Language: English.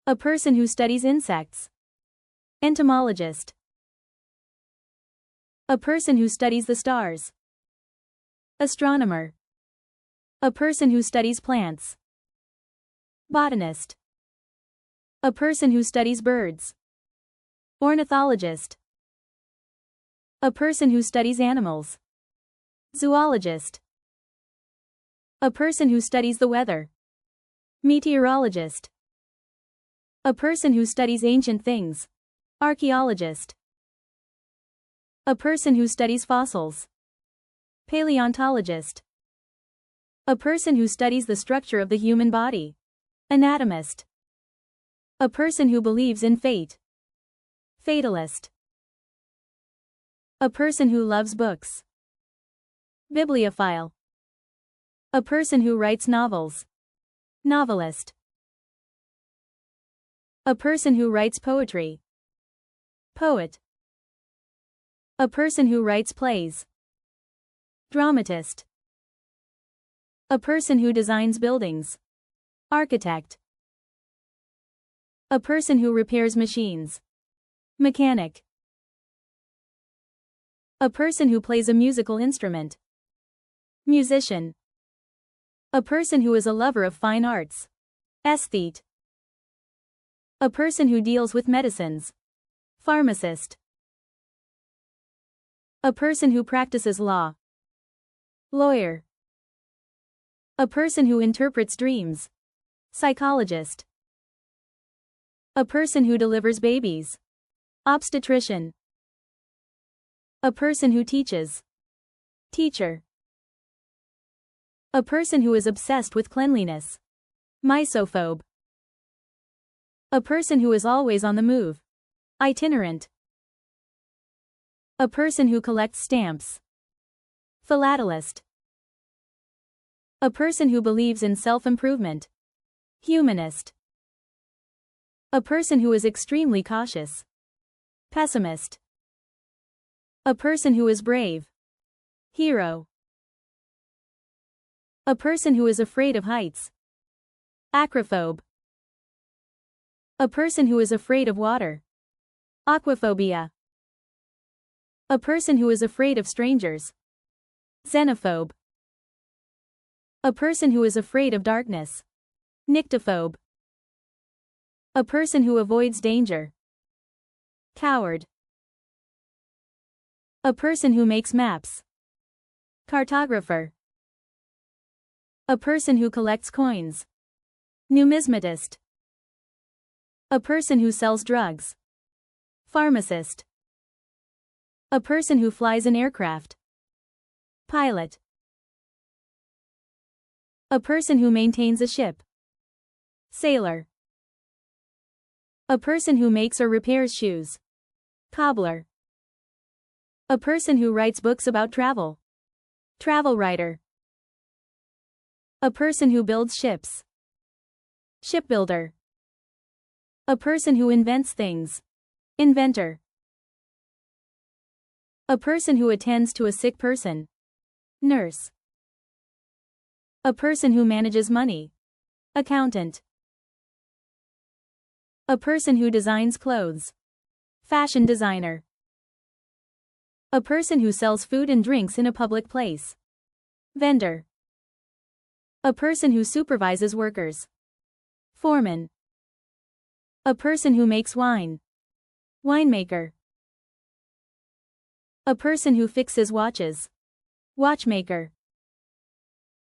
A person who studies insects. Entomologist. A person who studies the stars. Astronomer. A person who studies plants. Botanist. A person who studies birds. Ornithologist. A person who studies animals. Zoologist. A person who studies the weather. Meteorologist. A person who studies ancient things. Archaeologist. A person who studies fossils. Paleontologist. A person who studies the structure of the human body. Anatomist. A person who believes in fate. Fatalist. A person who loves books. Bibliophile. A person who writes novels. Novelist. A person who writes poetry. Poet. A person who writes plays. Dramatist. A person who designs buildings. Architect. A person who repairs machines. Mechanic. A person who plays a musical instrument. Musician. A person who is a lover of fine arts. Aesthete. A person who deals with medicines. Pharmacist. A person who practices law. Lawyer. A person who interprets dreams. Psychologist. A person who delivers babies. Obstetrician. A person who teaches. Teacher. A person who is obsessed with cleanliness. Misophobe. A person who is always on the move. Itinerant. A person who collects stamps. Philatelist. A person who believes in self-improvement. Humanist. A person who is extremely cautious. Pessimist. A person who is brave. Hero. A person who is afraid of heights. Acrophobe. A person who is afraid of water. Aquaphobia. A person who is afraid of strangers. Xenophobe. A person who is afraid of darkness. Nyctophobe. A person who avoids danger. Coward. A person who makes maps. Cartographer. A person who collects coins. Numismatist. A person who sells drugs. Pharmacist. A person who flies an aircraft. Pilot. A person who maintains a ship. Sailor. A person who makes or repairs shoes. Cobbler. A person who writes books about travel. Travel writer. A person who builds ships. Shipbuilder. A person who invents things. Inventor. A person who attends to a sick person. Nurse. A person who manages money. Accountant. A person who designs clothes. Fashion designer. A person who sells food and drinks in a public place. Vendor. A person who supervises workers. Foreman. A person who makes wine. Winemaker. A person who fixes watches. Watchmaker.